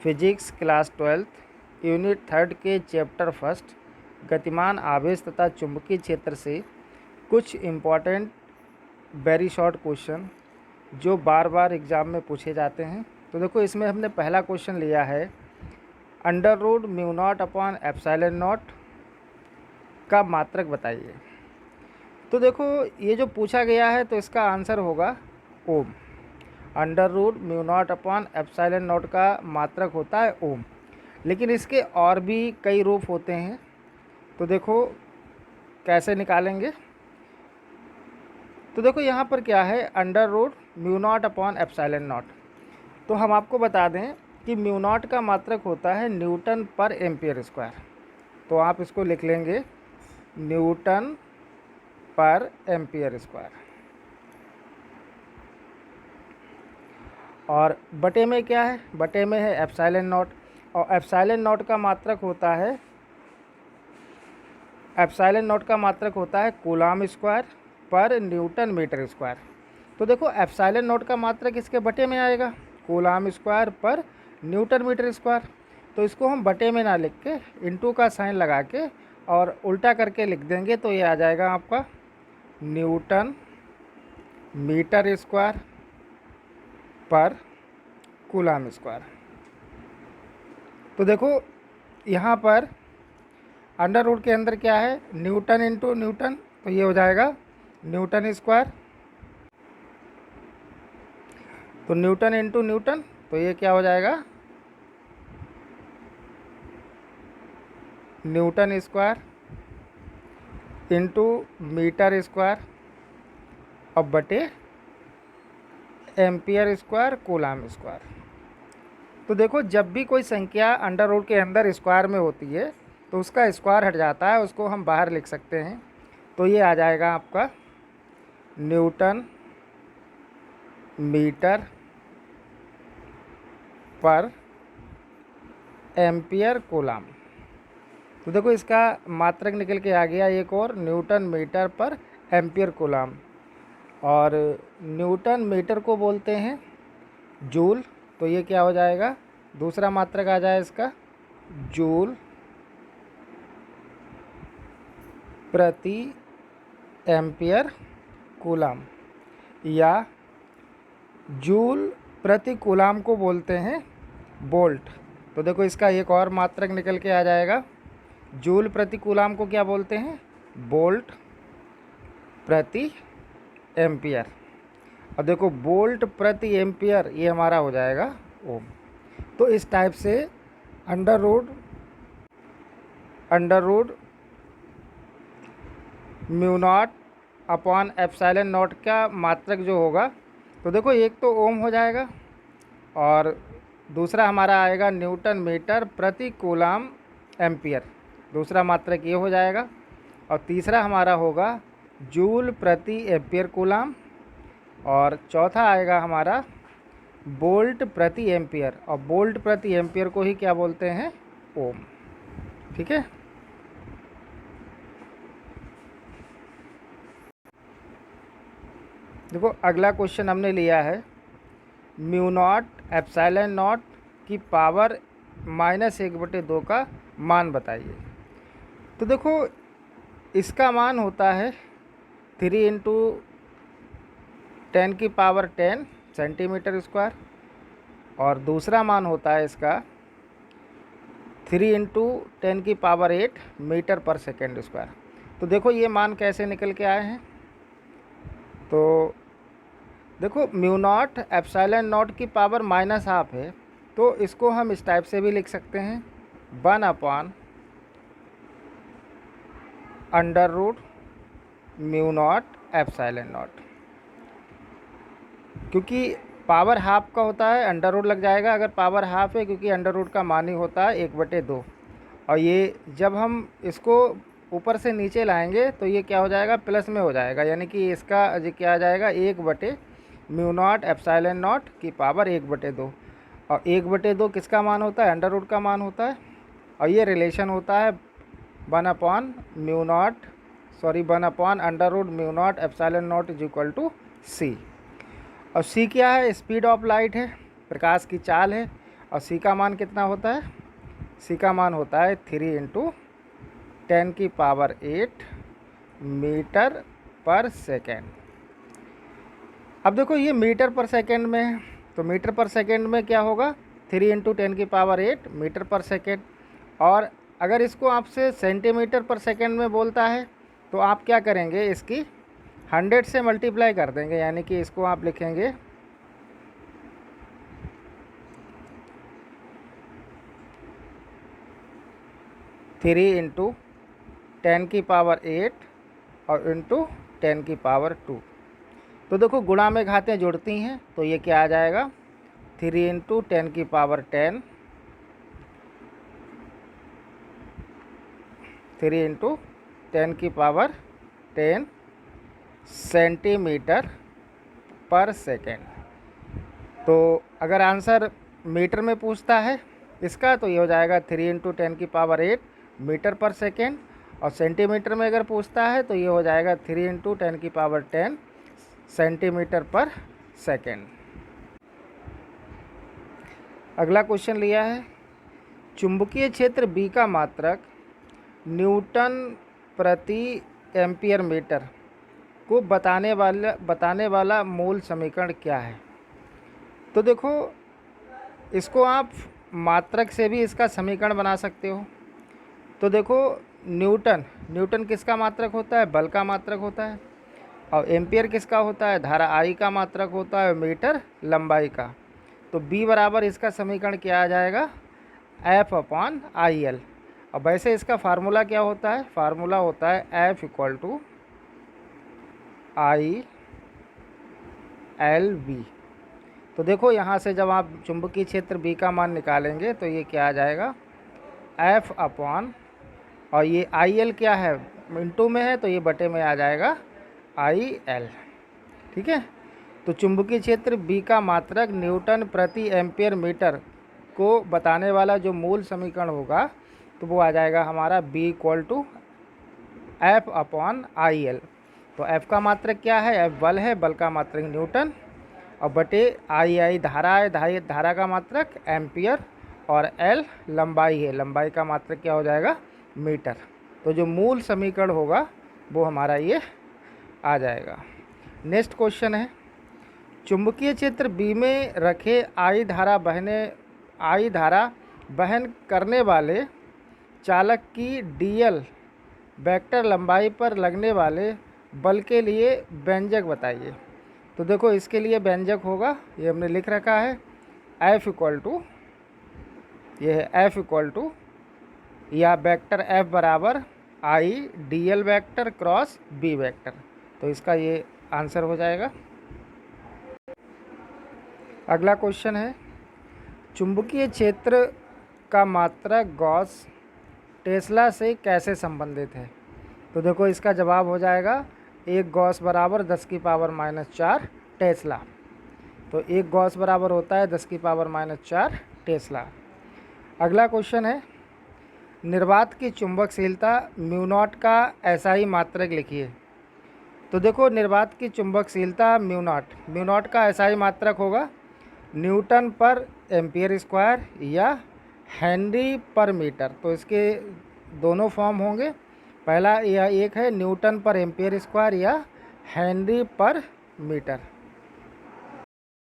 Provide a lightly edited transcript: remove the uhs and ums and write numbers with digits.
Physics class 12th unit 3 के chapter first गतिमान आवेश तथा चुंबकीय क्षेत्र से कुछ इम्पॉर्टेंट वेरी शॉर्ट क्वेश्चन जो बार बार एग्ज़ाम में पूछे जाते हैं। तो देखो, इसमें हमने पहला क्वेश्चन लिया है under root mu not upon epsilon not का मात्रक बताइए। तो देखो, ये जो पूछा गया है तो इसका आंसर होगा ohm. Under root mu not upon epsilon not का मात्रक होता है ओम, लेकिन इसके और भी कई रूप होते हैं। तो देखो कैसे निकालेंगे। तो देखो यहाँ पर क्या है, under root mu not upon epsilon nought. तो हम आपको बता दें कि म्यू नॉट का मात्रक होता है न्यूटन पर एम्पियर स्क्वायर। तो आप इसको लिख लेंगे न्यूटन पर एम्पियर स्क्वायर। और बटे में क्या है, बटे में है एप्सिलॉन नॉट, और एप्सिलॉन नॉट का मात्रक होता है, एप्सिलॉन नॉट का मात्रक होता है कूलाम स्क्वायर पर न्यूटन मीटर स्क्वायर। तो देखो, एप्सिलॉन नॉट का मात्रक इसके बटे में आएगा कूलाम स्क्वायर पर न्यूटन मीटर स्क्वायर। तो इसको हम बटे में ना लिख के इंटू का साइन लगा के और उल्टा करके लिख देंगे, तो ये आ जाएगा आपका न्यूटन मीटर स्क्वायर पर कूलाम स्क्वायर। तो देखो यहाँ पर अंडर रूट के अंदर क्या है, न्यूटन इंटू न्यूटन, तो ये हो जाएगा न्यूटन स्क्वायर। तो न्यूटन इंटू न्यूटन, तो ये क्या हो जाएगा newton square into metre square और बटे एम्पियर स्क्वायर कूलाम स्क्वायर। तो देखो, जब भी कोई संख्या अंडर रूट के अंदर स्क्वायर में होती है तो उसका स्क्वायर हट जाता है, उसको हम बाहर लिख सकते हैं। तो ये आ जाएगा आपका न्यूटन मीटर पर एम्पियर कूलाम। तो देखो, इसका मात्रक निकल के आ गया एक और, न्यूटन मीटर पर एम्पियर कूलाम। और न्यूटन मीटर को बोलते हैं जूल, तो ये क्या हो जाएगा, दूसरा मात्रक आ जाए इसका जूल प्रति एम्पियर कूलाम, या जूल प्रति कूलाम को बोलते हैं वोल्ट। तो देखो, इसका एक और मात्रक निकल के आ जाएगा, जूल प्रति कूलाम को क्या बोलते हैं, वोल्ट प्रति एम्पियर। और देखो, वोल्ट प्रति एम्पियर ये हमारा हो जाएगा ओम। तो इस टाइप से under root mu not upon epsilon not का मात्रक जो होगा, तो देखो एक तो ओम हो जाएगा और दूसरा हमारा आएगा न्यूटन मीटर प्रति कूलाम एम्पियर, दूसरा मात्रक ये हो जाएगा। और तीसरा हमारा होगा जूल प्रति एम्पियर कूलाम, और चौथा आएगा हमारा वोल्ट प्रति एम्पियर, और वोल्ट प्रति एम्पियर को ही क्या बोलते हैं, ओम। ठीक है। देखो, अगला क्वेश्चन हमने लिया है म्यू नॉट एप्सिलॉन नॉट की पावर -1/2 का मान बताइए। तो देखो, इसका मान होता है 3 × 10⁻10 सेंटीमीटर स्क्वायर, और दूसरा मान होता है इसका 3 × 10⁸ मीटर पर सेकेंड स्क्वायर। तो देखो, ये मान कैसे निकल के आए हैं। तो देखो, म्यू नॉट एप्सिलॉन नॉट की पावर -12 है, तो इसको हम इस टाइप से भी लिख सकते हैं 1/√μ नॉट एप्सिलॉन नॉट। क्योंकि पावर हाफ का होता है, अंडर रूट लग जाएगा अगर पावर हाफ है, क्योंकि अंडर रूट का मान ही होता है 1/2। और ये जब हम इसको ऊपर से नीचे लाएंगे तो ये क्या हो जाएगा, प्लस में हो जाएगा, यानी कि इसका जो क्या आ जाएगा 1/म्यू नॉट एप्सिलॉन नॉट की पावर 1/2। और 1/2 किसका मान होता है, अंडर रूट का मान होता है। और ये रिलेशन होता है 1/√μ नॉट एप्सिलॉन नॉट = c। और c क्या है, स्पीड ऑफ लाइट है, प्रकाश की चाल है। और सी का मान कितना होता है? सी का मान होता है 3 × 10⁸ मीटर पर सेकेंड। अब देखो ये मीटर पर सेकेंड में है, तो मीटर पर सेकेंड में क्या होगा? 3 × 10⁸ मीटर पर सेकेंड। और अगर इसको आपसे सेंटीमीटर पर सेकेंड में बोलता है तो आप क्या करेंगे? इसकी 100 से मल्टीप्लाई कर देंगे, यानी कि इसको आप लिखेंगे 3 × 10⁸ और इंटू 10⁻²। तो देखो गुणा में घातें जुड़ती हैं, तो ये क्या आ जाएगा? 3 × 10⁻10 3 × 10⁻10 सेंटीमीटर पर सेकेंड। तो अगर आंसर मीटर में पूछता है इसका, तो ये हो जाएगा 3 × 10⁸ मीटर पर सेकेंड। और सेंटीमीटर में अगर पूछता है तो ये हो जाएगा 3 × 10⁻10 सेंटीमीटर पर सेकेंड। अगला क्वेश्चन लिया है, चुंबकीय क्षेत्र B का मात्रक न्यूटन प्रति एम्पियर मीटर को बताने वाला मूल समीकरण क्या है? तो देखो इसको आप मात्रक से भी इसका समीकरण बना सकते हो। तो देखो न्यूटन किसका मात्रक होता है? बल का मात्रक होता है। और एम्पियर किसका होता है? धारा आई का मात्रक होता है। मीटर लंबाई का। तो B बराबर इसका समीकरण क्या आ जाएगा? F/IL। और वैसे इसका फार्मूला क्या होता है? फार्मूला होता है F = ILV। तो देखो यहाँ से जब आप चुंबकीय क्षेत्र B का मान निकालेंगे तो ये क्या आ जाएगा? F/ और ये IL क्या है? इंटू में है, तो ये बटे में आ जाएगा IL। ठीक है। तो चुंबकीय क्षेत्र B का मात्रक न्यूटन प्रति एम्पियर मीटर को बताने वाला जो मूल समीकरण होगा तो वो आ जाएगा हमारा B = F/IL। तो F का मात्रक क्या है? F बल है, बल का मात्रक न्यूटन, और बटे I धारा है, धारा का मात्रक एम्पियर, और L लंबाई है, लंबाई का मात्रक क्या हो जाएगा? मीटर। तो जो मूल समीकरण होगा वो हमारा ये आ जाएगा। नेक्स्ट क्वेश्चन है, चुंबकीय क्षेत्र B में रखे I धारा वहन करने वाले चालक की dl वेक्टर लंबाई पर लगने वाले बल के लिए व्यंजक बताइए। तो देखो इसके लिए व्यंजक होगा, ये हमने लिख रखा है, F = ये है F = या वेक्टर F बराबर I dl vector cross B vector. तो इसका ये आंसर हो जाएगा। अगला क्वेश्चन है, चुंबकीय क्षेत्र का मात्रक गॉस टेस्ला से कैसे संबंधित है? तो देखो इसका जवाब हो जाएगा 1 गॉस बराबर 10⁻⁴ टेस्ला। तो 1 गॉस बराबर होता है 10⁻⁴ टेस्ला। अगला क्वेश्चन है, निर्वात की चुंबकशीलता μ0 का SI मात्रक लिखिए। तो देखो निर्वात की चुंबकशीलता μ0 का SI मात्रक होगा न्यूटन पर एम्पियर स्क्वायर या हेनरी पर मीटर। तो इसके दोनों फॉर्म होंगे। पहला यह एक है न्यूटन पर एम्पियर स्क्वायर या हेनरी पर मीटर।